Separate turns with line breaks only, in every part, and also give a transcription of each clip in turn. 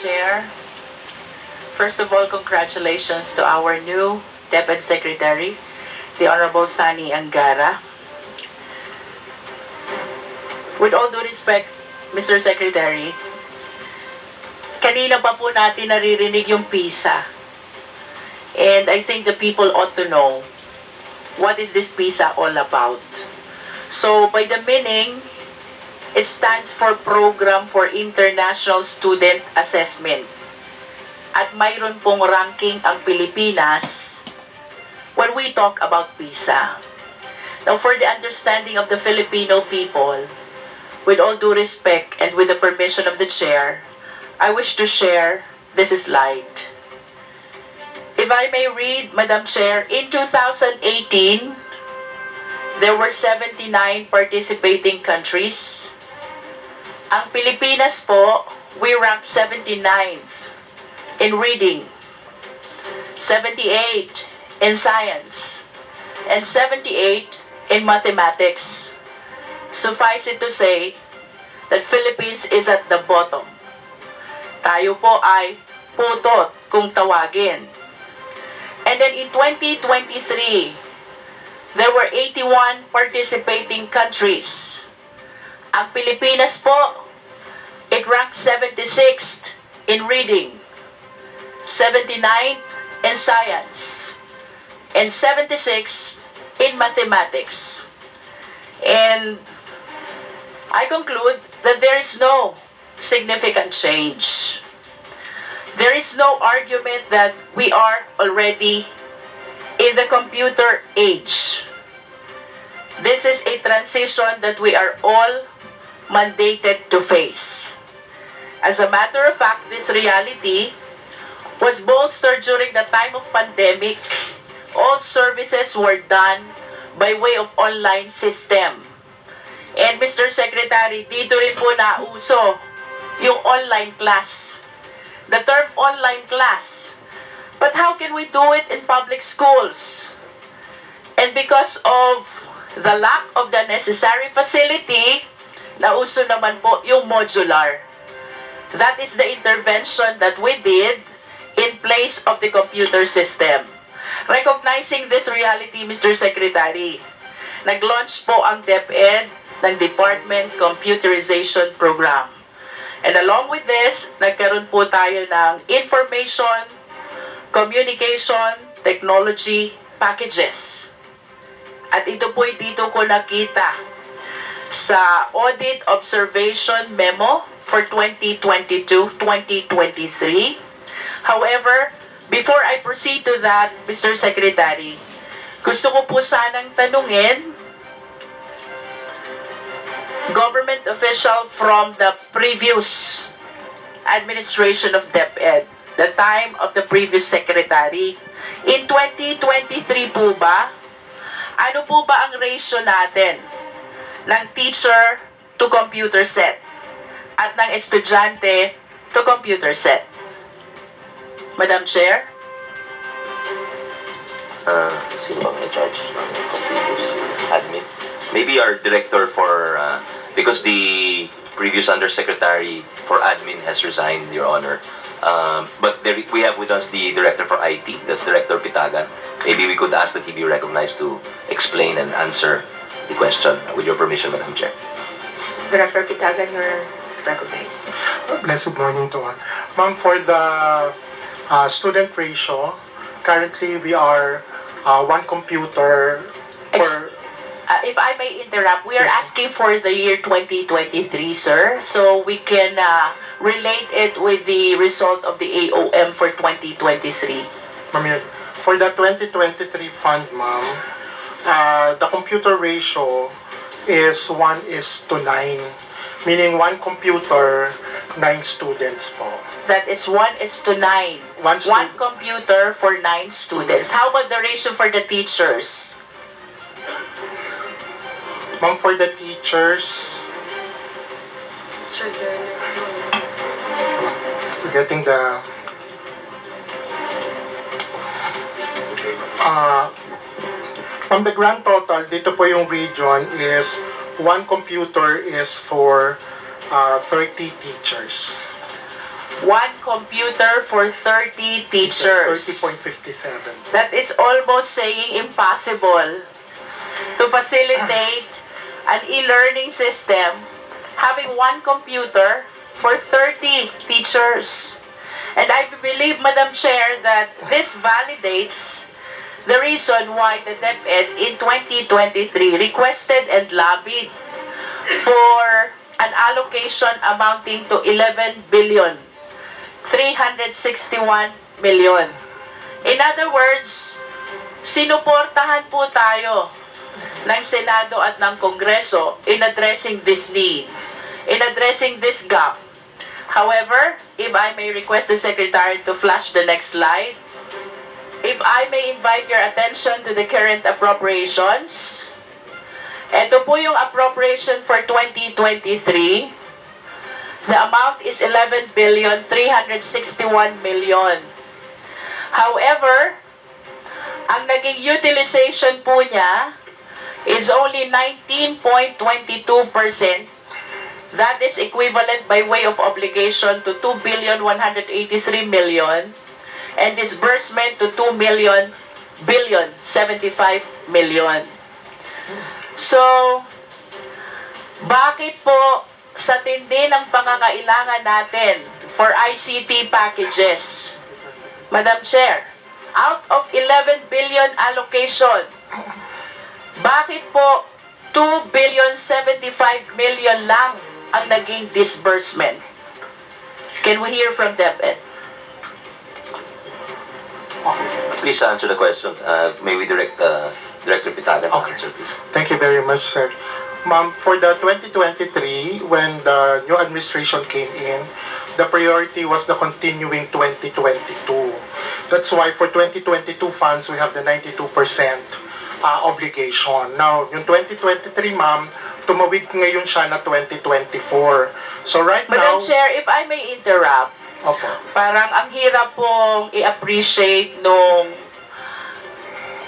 Chair. First of all, congratulations to our new DepEd Secretary, the Honorable Sani Angara. With all due respect, Mr. Secretary, kanina pa po natin naririnig yung PISA. And I think the people ought to know what is this PISA all about. So by the meaning, it stands for Program for International Student Assessment. At mayroon pong ranking ang Pilipinas when we talk about PISA. Now, for the understanding of the Filipino people, with all due respect and with the permission of the Chair, I wish to share this slide. If I may read, Madam Chair, in 2018, there were 79 participating countries. Ang Pilipinas po, we ranked 79th in reading, 78 in science, and 78 in mathematics. Suffice it to say that Philippines is at the bottom. Tayo po ay putot kung tawagin. And then in 2023, there were 81 participating countries. Ang Pilipinas po, it ranked 76th in reading, 79th in science, and 76th in mathematics. And I conclude that there is no significant change. There is no argument that we are already in the computer age. This is a transition that we are all mandated to face. As a matter of fact, this reality was bolstered during the time of pandemic. All services were done by way of online system. And Mr. Secretary, dito rin po nauso yung online class. The term online class. But how can we do it in public schools? And because of the lack of the necessary facility, nauso naman po yung modular. That is the intervention that we did in place of the computer system. Recognizing this reality, Mr. Secretary, nag-launch po ang DepEd ng Department Computerization Program. And along with this, nagkaroon po tayo ng information, communication, technology packages. At ito po dito ko nakita sa Audit Observation Memo for 2022-2023. However, before I proceed to that, Mr. Secretary, gusto ko po sanang tanungin government official from the previous administration of DepEd, the time of the previous secretary. In 2023 po ba, ano po ba ang ratio natin ng teacher to computer set at ng estudyante to computer set? Madam Chair?
Sino bang in-charge ng computers? Admin? Maybe our director for, because the previous undersecretary for admin has resigned, Your Honor. But we have with us the director for IT, that's Director Pitagan. Maybe we could ask that he be recognized to explain and answer the question. With your permission, Madam Chair.
Director Pitagan, you're recognized.
Blessed morning to all. Ma'am, for the student ratio, currently we are one computer per...
If I may interrupt, we are asking for the year 2023, sir, so we can relate it with the result of the AOM for 2023.
Ma'am, for the 2023 fund, ma'am, the computer ratio is 1:9, meaning one computer, 9 students po.
That is 1:9. One computer for 9 students. How about the ratio for the teachers?
Ma'am, for the teachers, getting the from the grand total, dito po yung region is one computer is for 30 teachers.
One computer for 30 teachers.
30.57.
That is almost saying impossible to facilitate an e-learning system having one computer for 30 teachers. And I believe, Madam Chair, that this validates the reason why the DepEd in 2023 requested and lobbied for an allocation amounting to 11,361 million. In other words, sinuportahan po tayo ng Senado at ng Kongreso in addressing this need, in addressing this gap. However, if I may request the Secretary to flash the next slide, if I may invite your attention to the current appropriations. Ito po yung appropriation for 2023. The amount is 11,361 million. However, ang naging utilization po niya is only 19.22%. That is equivalent by way of obligation to 2,183 million and disbursement to 2,075 million. So, bakit po sa tindi ng pangangailangan natin for ICT packages, Madam Chair, out of 11 billion allocation, bakit po 2,075 million lang ang naging disbursement? Can we hear from DepEd?
Please answer the question. May we direct Director Pitana to answer, please.
Thank you very much, sir. Ma'am, for the 2023, when the new administration came in, the priority was the continuing 2022. That's why for 2022 funds, we have the 92% obligation. Now, yung 2023, ma'am, tumawid ngayon siya na 2024. So right now...
Madam Chair, if I may interrupt,
Opo.
parang ang hirap pong i-appreciate nung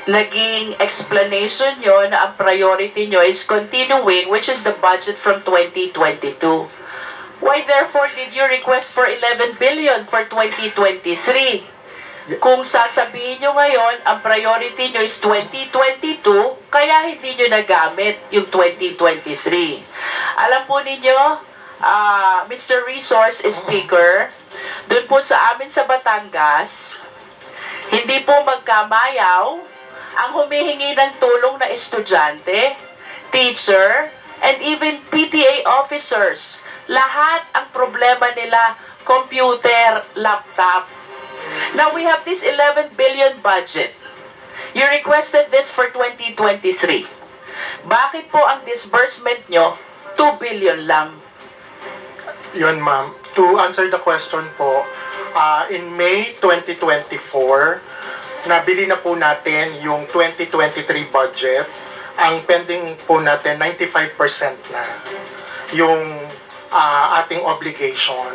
naging explanation nyo na ang priority nyo is continuing, which is the budget from 2022. Why therefore did you request for 11 billion for 2023? Kung sasabihin nyo ngayon, ang priority nyo is 2022, kaya hindi nyo nagamit yung 2023. Alam po ninyo, Mr. Resource Speaker, doon po sa amin sa Batangas, hindi po magkamayaw ang humihingi ng tulong na estudyante, teacher, and even PTA officers. Lahat ang problema nila, computer, laptop. Now we have this 11 billion budget. You requested this for 2023. Bakit po ang disbursement nyo 2 billion lang?
Yun, ma'am. To answer the question po, in May 2024, nabili na po natin yung 2023 budget. Ang pending po natin, 95% na yung ating obligation.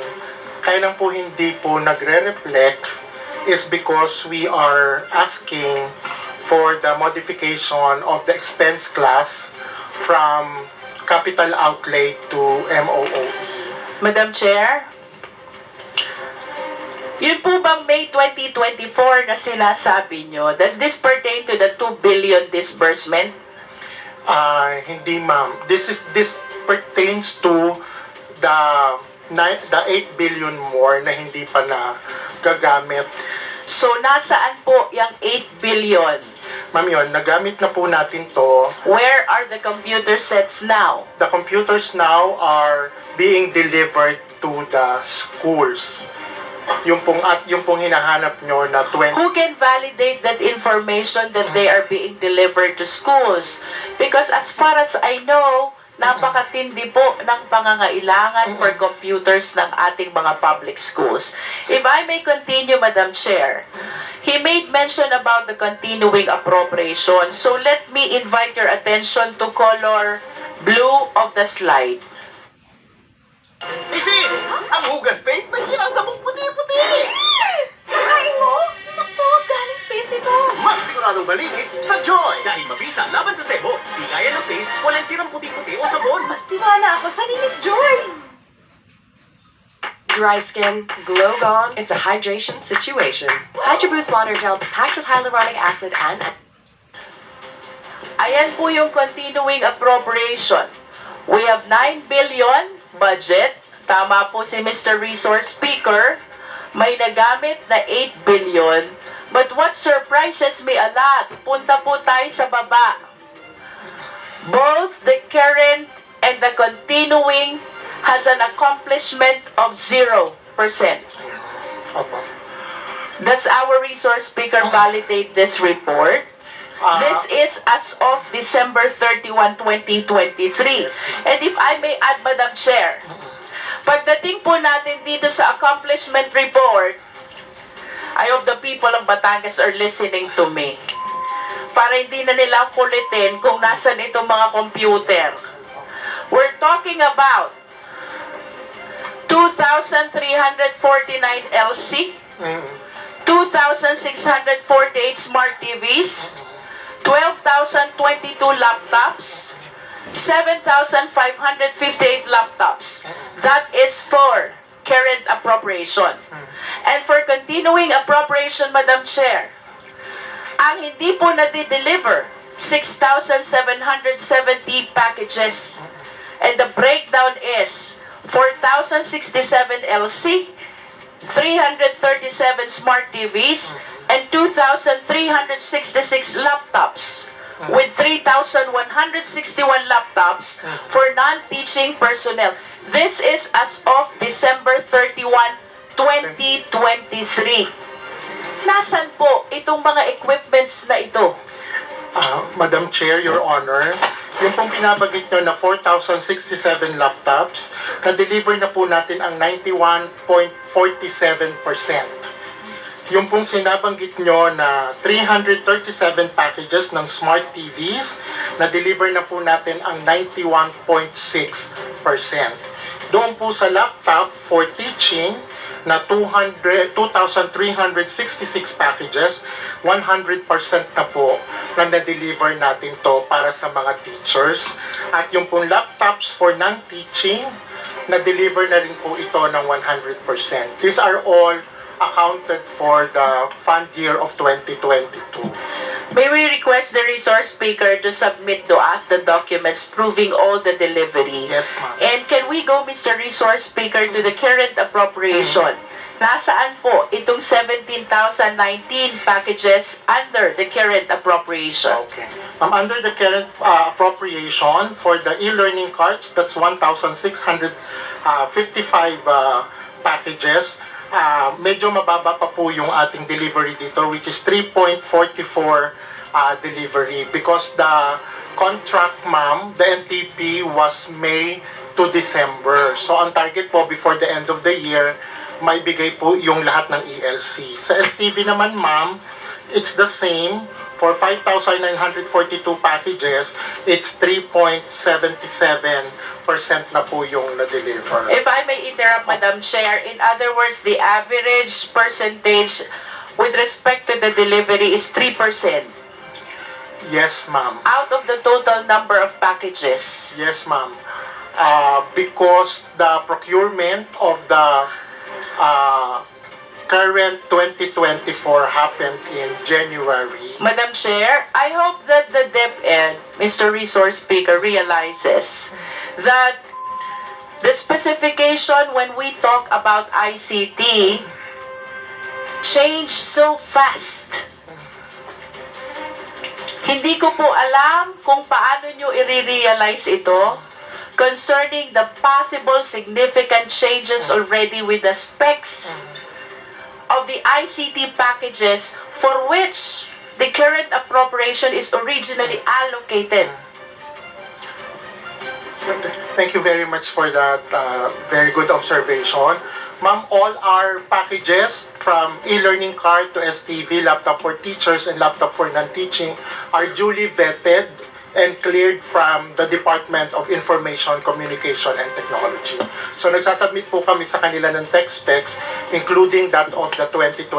Kaya lang po hindi po nagre-reflect is because we are asking for the modification of the expense class from capital outlay to MOOE.
Madam Chair, yun po bang May 2024 na sinasabi nyo, does this pertain to the 2 billion disbursement?
Hindi, ma'am. This pertains to the 8 billion more na hindi pa na gagamit.
So, nasaan po yung 8 billion?
Ma'am, yun, nagamit na po natin to.
Where are the computer sets now?
The computers now are being delivered to the schools. Yung pong hinahanap nyo na 20...
Who can validate that information that they are being delivered to schools? Because as far as I know, napakatindi po ng pangangailangan for computers ng ating mga public schools. If I may continue, Madam Chair, he made mention about the continuing appropriation. So let me invite your attention to color blue of the slide.
Isis! Ang hugas paste may hirang sabong puti-puti!
Kakain mo? Naku, galing paste ito.
Mas siguradong malinis sa Joy! Dahil mabisa laban sa sebo, di kaya ng paste, walang tirang puti-puti o sabon.
Mas tiwala ako sa Linis Joy.
Dry skin, glow gone, it's a hydration situation. Hydro Boost Water Gel packed with hyaluronic acid and
Ayan po yung continuing appropriation. We have 9 billion budget. Tama po si Mr. Resource Speaker. May nagamit na 8 billion. But what surprises me a lot, punta po tayo sa baba. Both the current and the continuing has an accomplishment of 0%.
Opo.
Does our Resource Speaker validate this report? This is as of December 31, 2023. And if I may add, Madam Chair, pagdating po natin dito sa accomplishment report, I hope the people of Batangas are listening to me. Para hindi na nila kulitin kung nasan itong mga computer. We're talking about 2,349 LC, 2,648 smart TVs, 12,022 laptops, 7,558 laptops. That is for current appropriation. And for continuing appropriation, Madam Chair, ang hindi po nadi-deliver, 6,770 packages. And the breakdown is 4,067 LC, 337 smart TVs, and 2,366 laptops, with 3,161 laptops for non-teaching personnel. This is as of December 31, 2023. Nasaan po itong mga equipments na ito?
Madam Chair, Your Honor, yung pong pinabagit nyo na 4,067 laptops, na-deliver na po natin ang 91.47%. Yung pong sinabanggit nyo na 337 packages ng smart TVs, na-deliver na po natin ang 91.6%. Doon po sa laptop for teaching na 2,366 packages, 100% na po na na-deliver natin to para sa mga teachers. At yung pong laptops for non-teaching, na-deliver na rin po ito ng 100%. These are all accounted for the fund year of 2022.
May we request the Resource Speaker to submit to us the documents proving all the delivery?
Yes, ma'am.
And can we go, Mr. Resource Speaker, to the current appropriation? Nasaan po itong 17,019 packages under the current appropriation?
Okay. Under the current appropriation for the e-learning cards, that's 1,655 packages. Medyo mababa pa po yung ating delivery dito, which is 3.44 delivery, because the contract, ma'am, the NTP was May to December. So ang target po before the end of the year, may bigay po yung lahat ng ELC. Sa STV naman, ma'am, it's the same. For 5,942 packages, it's 3.77% na po yung na-deliver.
If I may interrupt, Madam Chair, in other words, the average percentage with respect to the delivery is 3%.
Yes, ma'am.
Out of the total number of packages.
Yes, ma'am. Because the procurement of the current 2024 happened in January.
Madam Chair, I hope that the DepEd, Mr. Resource Speaker, realizes that the specification when we talk about ICT change so fast. Hindi ko po alam kung paano nyo i-realize ito concerning the possible significant changes already with the specs of the ICT packages for which the current appropriation is originally allocated.
Thank you very much for that very good observation. Ma'am, all our packages from e-learning card to STV, laptop for teachers and laptop for non-teaching are duly vetted and cleared from the Department of Information, Communication, and Technology. So nagsasubmit po kami sa kanila ng tech specs, including that of the 2023,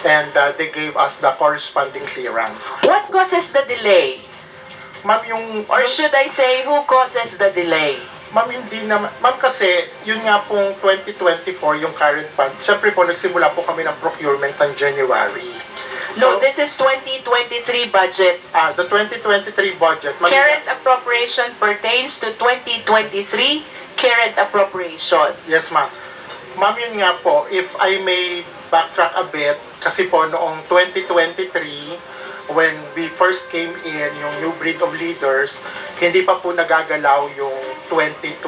and they gave us the corresponding clearance.
What causes the delay?
Ma'am, yung...
Or should I say, who causes the delay?
Ma'am, hindi naman. Ma'am, kasi yun nga pong 2024, yung current fund, syempre po nagsimula po kami ng procurement ng January.
No, this is 2023 budget.
The 2023 budget, ma'am,
Current appropriation pertains to 2023 current appropriation.
yes ma'am. Ma'am, yun nga po, if I may backtrack a bit, kasi po noong 2023, when we first came in, yung new breed of leaders, hindi pa po nagagalaw yung 2022.